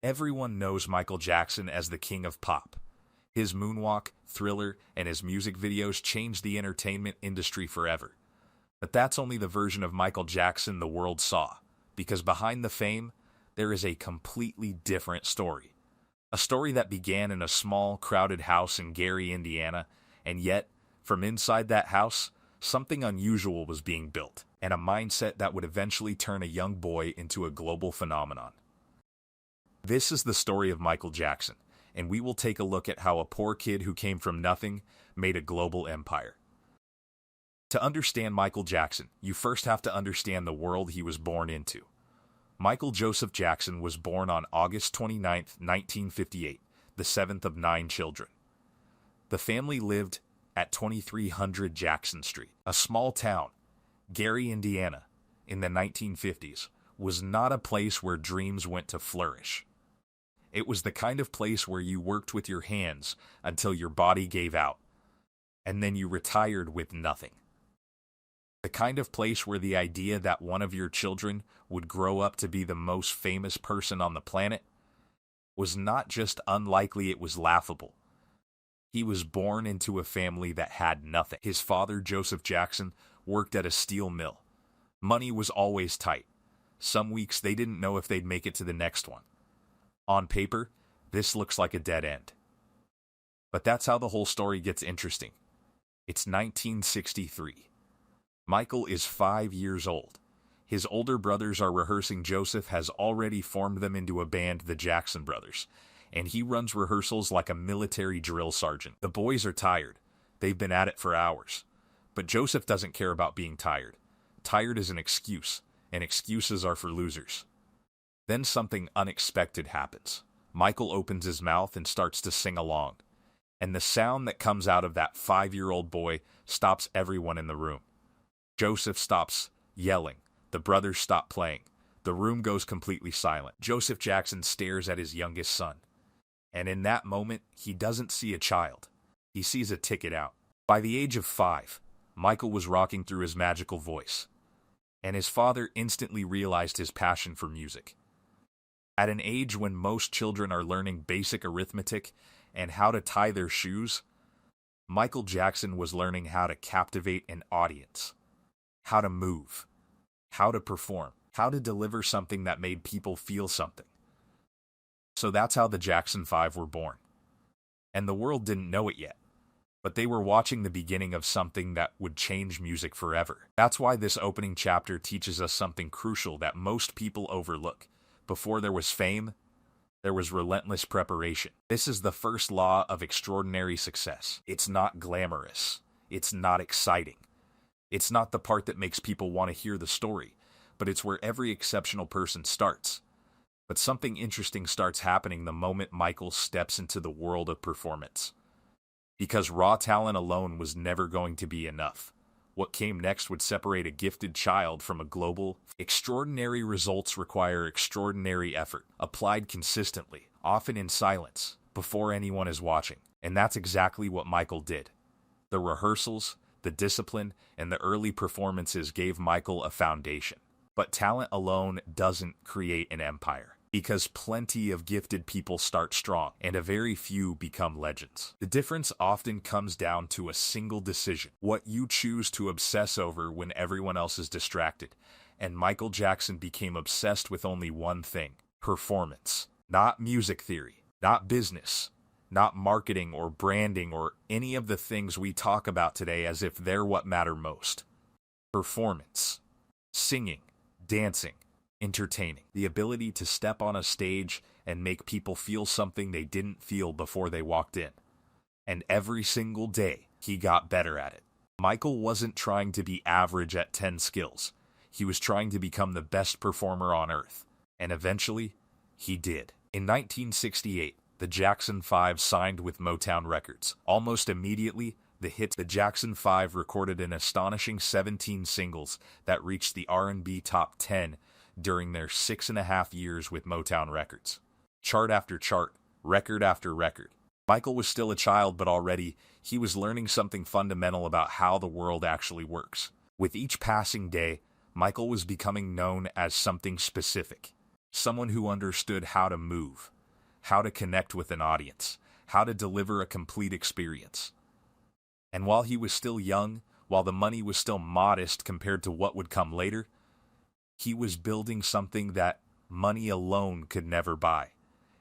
Everyone knows Michael Jackson as the king of pop. His moonwalk, Thriller, and his music videos changed the entertainment industry forever. But that's only the version of Michael Jackson the world saw, because behind the fame, there is a completely different story. A story that began in a small, crowded house in Gary, Indiana, and yet, from inside that house, something unusual was being built, and a mindset that would eventually turn a young boy into a global phenomenon. This is the story of Michael Jackson, and we will take a look at how a poor kid who came from nothing made a global empire. To understand Michael Jackson, you first have to understand the world he was born into. Michael Joseph Jackson was born on August 29, 1958, the seventh of 9 children. The family lived at 2300 Jackson Street. A small town, Gary, Indiana, in the 1950s, was not a place where dreams went to flourish. It was the kind of place where you worked with your hands until your body gave out, and then you retired with nothing. The kind of place where the idea that one of your children would grow up to be the most famous person on the planet was not just unlikely, it was laughable. He was born into a family that had nothing. His father, Joseph Jackson, worked at a steel mill. Money was always tight. Some weeks they didn't know if they'd make it to the next one. On paper, this looks like a dead end. But that's how the whole story gets interesting. It's 1963. Michael is 5 years old. His older brothers are rehearsing. Joseph has already formed them into a band, the Jackson Brothers, and he runs rehearsals like a military drill sergeant. The boys are tired. They've been at it for hours. But Joseph doesn't care about being tired. Tired is an excuse, and excuses are for losers. Then something unexpected happens. Michael opens his mouth and starts to sing along, and the sound that comes out of that 5-year-old boy stops everyone in the room. Joseph stops yelling. The brothers stop playing. The room goes completely silent. Joseph Jackson stares at his youngest son, and in that moment, he doesn't see a child. He sees a ticket out. By the age of 5, Michael was rocking through his magical voice, and his father instantly realized his passion for music. At an age when most children are learning basic arithmetic and how to tie their shoes, Michael Jackson was learning how to captivate an audience, how to move, how to perform, how to deliver something that made people feel something. So that's how the Jackson 5 were born. And the world didn't know it yet, but they were watching the beginning of something that would change music forever. That's why this opening chapter teaches us something crucial that most people overlook. Before there was fame, there was relentless preparation. This is the first law of extraordinary success. It's not glamorous. It's not exciting. It's not the part that makes people want to hear the story, but it's where every exceptional person starts. But something interesting starts happening the moment Michael steps into the world of performance. Because raw talent alone was never going to be enough. What came next would separate a gifted child from a global. Extraordinary results require extraordinary effort, applied consistently, often in silence, before anyone is watching. And that's exactly what Michael did. The rehearsals, the discipline, and the early performances gave Michael a foundation. But talent alone doesn't create an empire, because plenty of gifted people start strong, and a very few become legends. The difference often comes down to a single decision, what you choose to obsess over when everyone else is distracted. And Michael Jackson became obsessed with only one thing: performance. Not music theory, not business, not marketing or branding or any of the things we talk about today as if they're what matter most. Performance. Singing, dancing, entertaining. The ability to step on a stage and make people feel something they didn't feel before they walked in. And every single day, he got better at it. Michael wasn't trying to be average at 10 skills. He was trying to become the best performer on earth. And eventually, he did. In 1968, the Jackson 5 signed with Motown Records. Almost immediately, the Jackson 5 recorded an astonishing 17 singles that reached the R&B top 10 during their 6.5 years with Motown Records. Chart after chart, record after record. Michael was still a child, but already he was learning something fundamental about how the world actually works. With each passing day, Michael was becoming known as something specific. Someone who understood how to move, how to connect with an audience, how to deliver a complete experience. And while he was still young, while the money was still modest compared to what would come later, he was building something that money alone could never buy,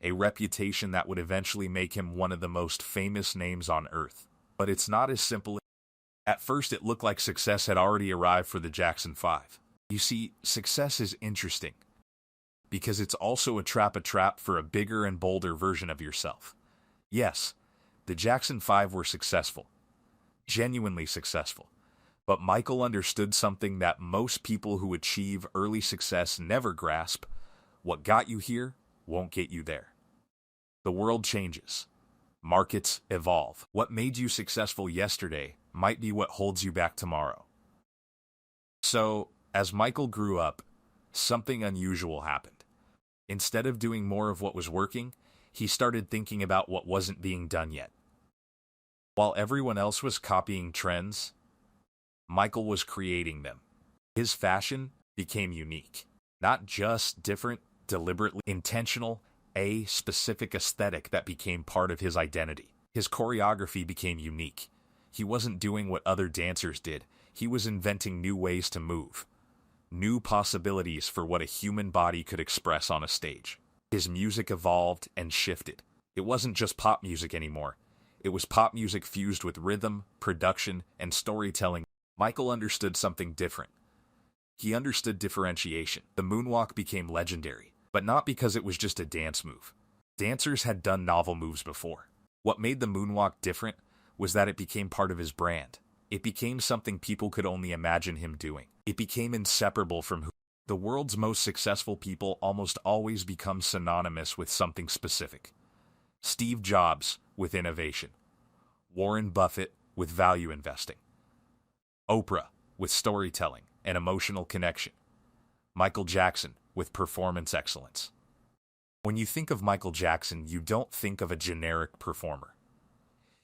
a reputation that would eventually make him one of the most famous names on earth. But it's not as simple. At first, it looked like success had already arrived for the Jackson 5. You see, success is interesting because it's also a trap for a bigger and bolder version of yourself. Yes, the Jackson 5 were successful, genuinely successful. But Michael understood something that most people who achieve early success never grasp. What got you here won't get you there. The world changes. Markets evolve. What made you successful yesterday might be what holds you back tomorrow. So, as Michael grew up, something unusual happened. Instead of doing more of what was working, he started thinking about what wasn't being done yet. While everyone else was copying trends, Michael was creating them. His fashion became unique. Not just different, deliberately intentional, a specific aesthetic that became part of his identity. His choreography became unique. He wasn't doing what other dancers did. He was inventing new ways to move, new possibilities for what a human body could express on a stage. His music evolved and shifted. It wasn't just pop music anymore. It was pop music fused with rhythm, production, and storytelling. Michael understood something different. He understood differentiation. The moonwalk became legendary, but not because it was just a dance move. Dancers had done novel moves before. What made the moonwalk different was that it became part of his brand. It became something people could only imagine him doing. It became inseparable from who. The world's most successful people almost always become synonymous with something specific. Steve Jobs with innovation. Warren Buffett with value investing. Oprah with storytelling and emotional connection. Michael Jackson with performance excellence. When you think of Michael Jackson, you don't think of a generic performer.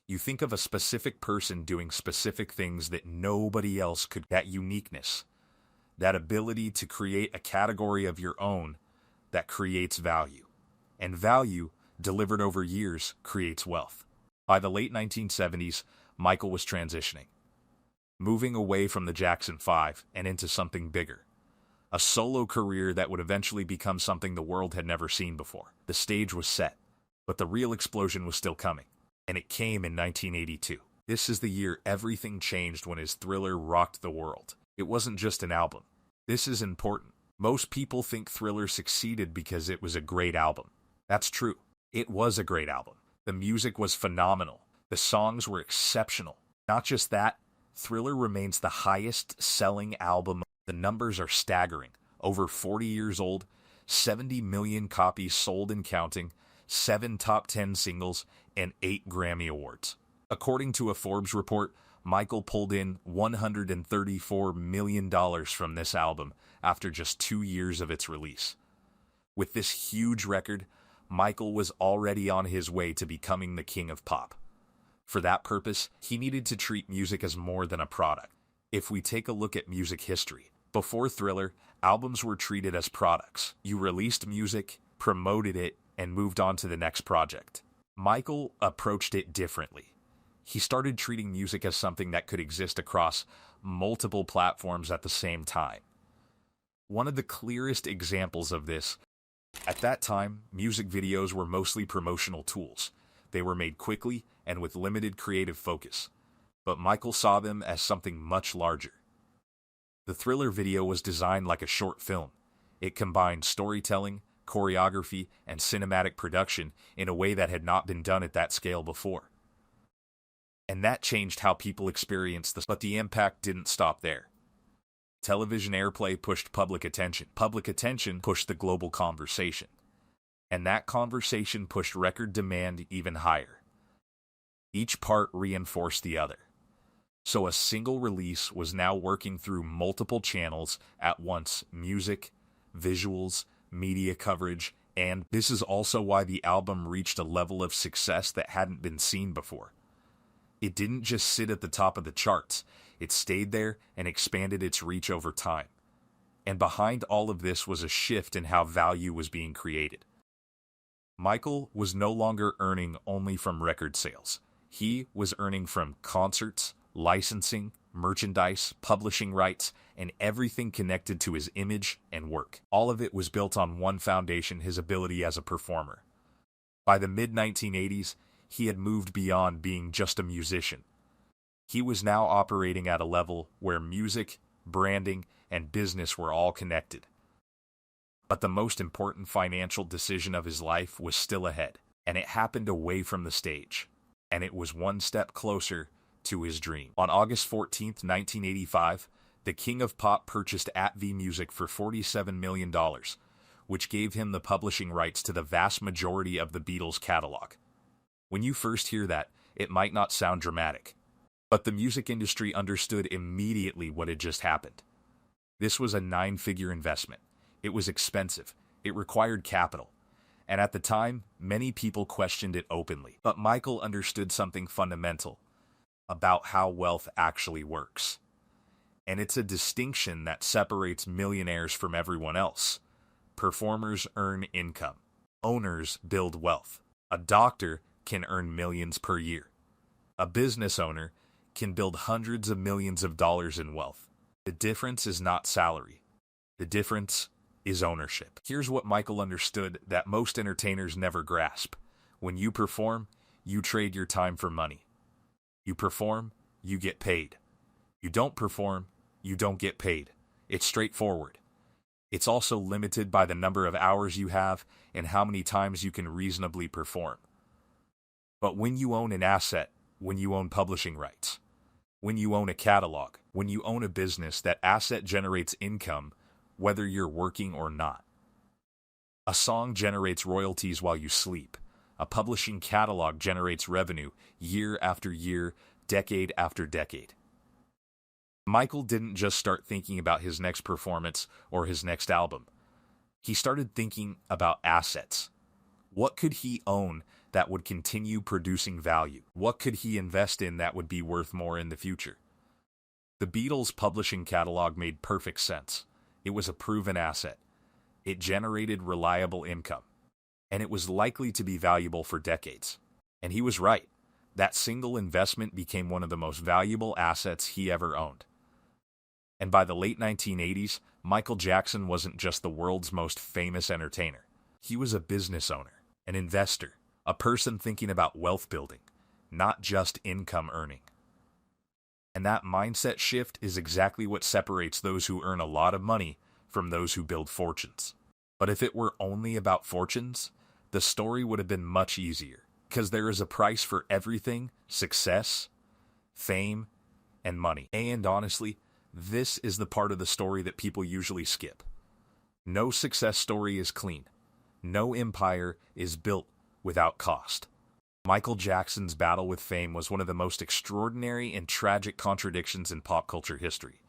You think of a specific person doing specific things that nobody else could. That uniqueness, that ability to create a category of your own that creates value. And value, delivered over years, creates wealth. By the late 1970s, Michael was transitioning, moving away from the Jackson 5 and into something bigger. A solo career that would eventually become something the world had never seen before. The stage was set, but the real explosion was still coming, and it came in 1982. This is the year everything changed when his Thriller rocked the world. It wasn't just an album. This is important. Most people think Thriller succeeded because it was a great album. That's true. It was a great album. The music was phenomenal. The songs were exceptional. Not just that, Thriller remains the highest-selling album. The numbers are staggering. Over 40 years old, 70 million copies sold and counting, 7 top 10 singles, and 8 Grammy Awards. According to a Forbes report, Michael pulled in $134 million from this album after just 2 years of its release. With this huge record, Michael was already on his way to becoming the king of pop. For that purpose, he needed to treat music as more than a product. If we take a look at music history, before Thriller, albums were treated as products. You released music, promoted it, and moved on to the next project. Michael approached it differently. He started treating music as something that could exist across multiple platforms at the same time. One of the clearest examples of this, at that time, music videos were mostly promotional tools. They were made quickly and with limited creative focus. But Michael saw them as something much larger. The Thriller video was designed like a short film. It combined storytelling, choreography, and cinematic production in a way that had not been done at that scale before. And that changed how people experienced this. But the impact didn't stop there. Television airplay pushed public attention. Public attention pushed the global conversation. And that conversation pushed record demand even higher. Each part reinforced the other. So a single release was now working through multiple channels at once: music, visuals, media coverage, and this is also why the album reached a level of success that hadn't been seen before. It didn't just sit at the top of the charts, it stayed there and expanded its reach over time. And behind all of this was a shift in how value was being created. Michael was no longer earning only from record sales. He was earning from concerts, licensing, merchandise, publishing rights, and everything connected to his image and work. All of it was built on one foundation: his ability as a performer. By the mid-1980s, he had moved beyond being just a musician. He was now operating at a level where music, branding, and business were all connected. But the most important financial decision of his life was still ahead, and it happened away from the stage, and it was one step closer to his dream. On August 14th, 1985, the King of Pop purchased ATV Music for $47 million, which gave him the publishing rights to the vast majority of the Beatles' catalog. When you first hear that, it might not sound dramatic, but the music industry understood immediately what had just happened. This was a 9-figure investment. It was expensive. It required capital. And at the time, many people questioned it openly. But Michael understood something fundamental about how wealth actually works. And it's a distinction that separates millionaires from everyone else. Performers earn income. Owners build wealth. A doctor can earn millions per year. A business owner can build hundreds of millions of dollars in wealth. The difference is not salary. The difference is ownership. Here's what Michael understood that most entertainers never grasp. When you perform, you trade your time for money. You perform, you get paid. You don't perform, you don't get paid. It's straightforward. It's also limited by the number of hours you have and how many times you can reasonably perform. But when you own an asset, when you own publishing rights, when you own a catalog, when you own a business, that asset generates income whether you're working or not. A song generates royalties while you sleep. A publishing catalog generates revenue year after year, decade after decade. Michael didn't just start thinking about his next performance or his next album. He started thinking about assets. What could he own that would continue producing value? What could he invest in that would be worth more in the future? The Beatles' publishing catalog made perfect sense. It was a proven asset. It generated reliable income, and it was likely to be valuable for decades. And he was right. That single investment became one of the most valuable assets he ever owned. And by the late 1980s, Michael Jackson wasn't just the world's most famous entertainer. He was a business owner, an investor, a person thinking about wealth building, not just income earning. And that mindset shift is exactly what separates those who earn a lot of money from those who build fortunes. But if it were only about fortunes, the story would have been much easier, because there is a price for everything: success, fame, and money. And honestly, this is the part of the story that people usually skip. No success story is clean. No empire is built without cost. Michael Jackson's battle with fame was one of the most extraordinary and tragic contradictions in pop culture history.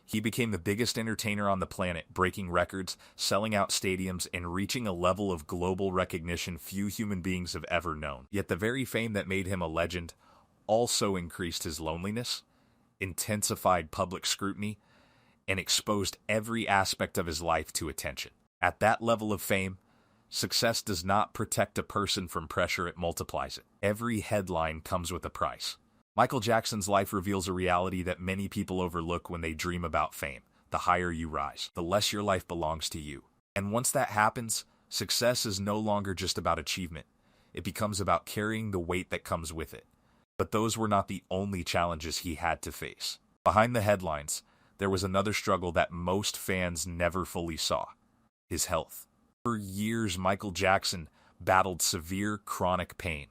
He became the biggest entertainer on the planet, breaking records, selling out stadiums, and reaching a level of global recognition few human beings have ever known. Yet the very fame that made him a legend also increased his loneliness, intensified public scrutiny, and exposed every aspect of his life to attention. At that level of fame, success does not protect a person from pressure, it multiplies it. Every headline comes with a price. Michael Jackson's life reveals a reality that many people overlook when they dream about fame. The higher you rise, the less your life belongs to you. And once that happens, success is no longer just about achievement. It becomes about carrying the weight that comes with it. But those were not the only challenges he had to face. Behind the headlines, there was another struggle that most fans never fully saw: his health. For years, Michael Jackson battled severe chronic pain,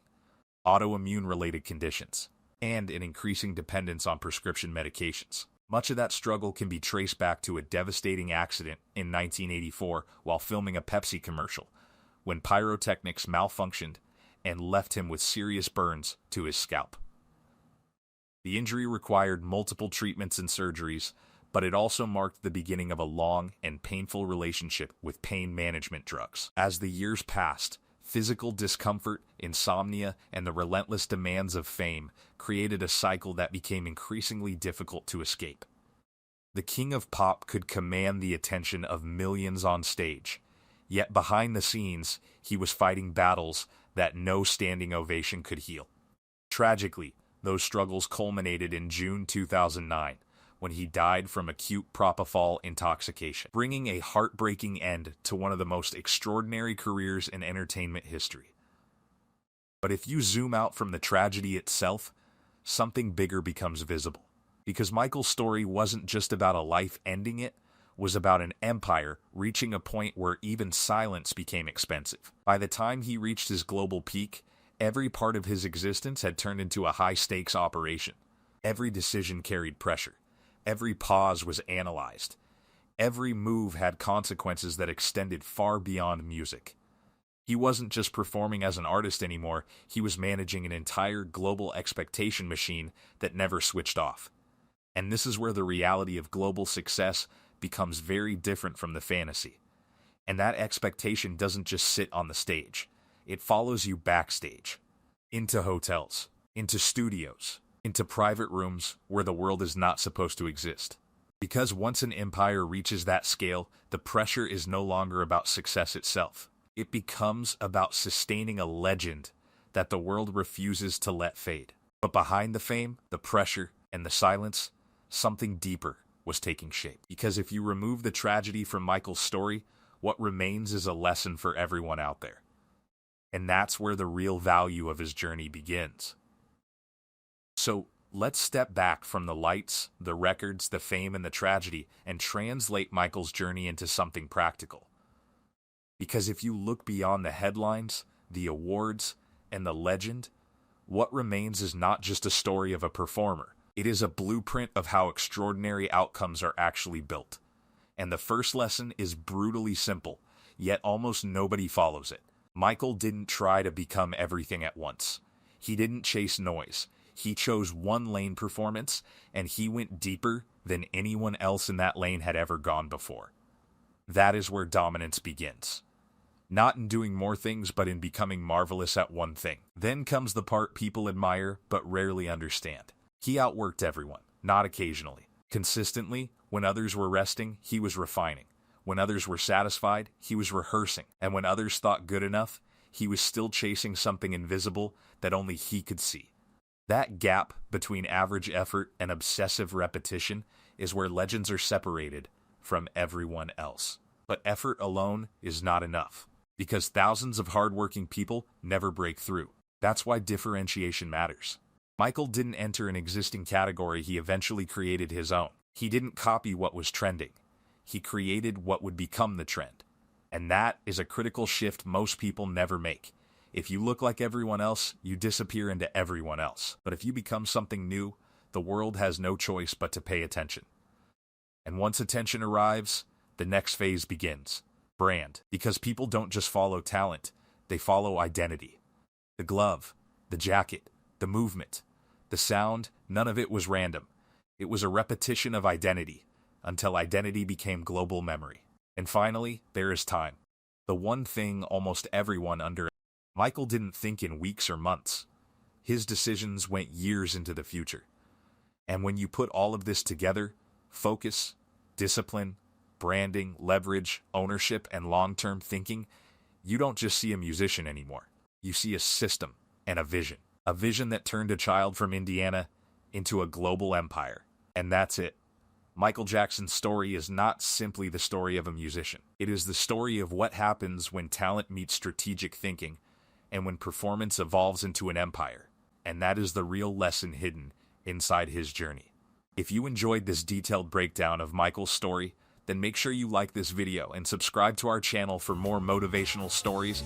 autoimmune-related conditions, and an increasing dependence on prescription medications. Much of that struggle can be traced back to a devastating accident in 1984 while filming a Pepsi commercial, when pyrotechnics malfunctioned and left him with serious burns to his scalp. The injury required multiple treatments and surgeries, but it also marked the beginning of a long and painful relationship with pain management drugs. As the years passed, physical discomfort, insomnia, and the relentless demands of fame created a cycle that became increasingly difficult to escape. The King of Pop could command the attention of millions on stage, Yet behind the scenes, he was fighting battles that no standing ovation could heal. Tragically, those struggles culminated in June 2009, when he died from acute propofol intoxication, bringing a heartbreaking end to one of the most extraordinary careers in entertainment history. But if you zoom out from the tragedy itself, something bigger becomes visible. Because Michael's story wasn't just about a life ending, it was about an empire reaching a point where even silence became expensive. By the time he reached his global peak, every part of his existence had turned into a high-stakes operation. Every decision carried pressure. Every pause was analyzed. Every move had consequences that extended far beyond music. He wasn't just performing as an artist anymore, he was managing an entire global expectation machine that never switched off. And this is where the reality of global success becomes very different from the fantasy. And that expectation doesn't just sit on the stage. It follows you backstage, into hotels, into studios, into private rooms where the world is not supposed to exist. Because once an empire reaches that scale, the pressure is no longer about success itself. It becomes about sustaining a legend that the world refuses to let fade. But behind the fame, the pressure, and the silence, something deeper was taking shape. Because if you remove the tragedy from Michael's story, what remains is a lesson for everyone out there. And that's where the real value of his journey begins. So let's step back from the lights, the records, the fame, and the tragedy, and translate Michael's journey into something practical. Because if you look beyond the headlines, the awards, and the legend, what remains is not just a story of a performer. It is a blueprint of how extraordinary outcomes are actually built. And the first lesson is brutally simple, yet almost nobody follows it. Michael didn't try to become everything at once. He didn't chase noise. He chose one lane performance, and he went deeper than anyone else in that lane had ever gone before. That is where dominance begins. Not in doing more things, but in becoming marvelous at one thing. Then comes the part people admire but rarely understand. He outworked everyone, not occasionally. Consistently, when others were resting, he was refining. When others were satisfied, he was rehearsing. And when others thought good enough, he was still chasing something invisible that only he could see. That gap between average effort and obsessive repetition is where legends are separated from everyone else. But effort alone is not enough, because thousands of hardworking people never break through. That's why differentiation matters. Michael didn't enter an existing category, he eventually created his own. He didn't copy what was trending. He created what would become the trend. And that is a critical shift most people never make. If you look like everyone else, you disappear into everyone else. But if you become something new, the world has no choice but to pay attention. And once attention arrives, the next phase begins. Brand. Because people don't just follow talent, they follow identity. The glove, the jacket, the movement, the sound, none of it was random. It was a repetition of identity, until identity became global memory. And finally, there is time. The one thing almost everyone underestimates. Michael didn't think in weeks or months. His decisions went years into the future. And when you put all of this together, focus, discipline, branding, leverage, ownership, and long-term thinking, you don't just see a musician anymore. You see a system and a vision. A vision that turned a child from Indiana into a global empire. And that's it. Michael Jackson's story is not simply the story of a musician. It is the story of what happens when talent meets strategic thinking and when performance evolves into an empire. And that is the real lesson hidden inside his journey. If you enjoyed this detailed breakdown of Michael's story, then make sure you like this video and subscribe to our channel for more motivational stories.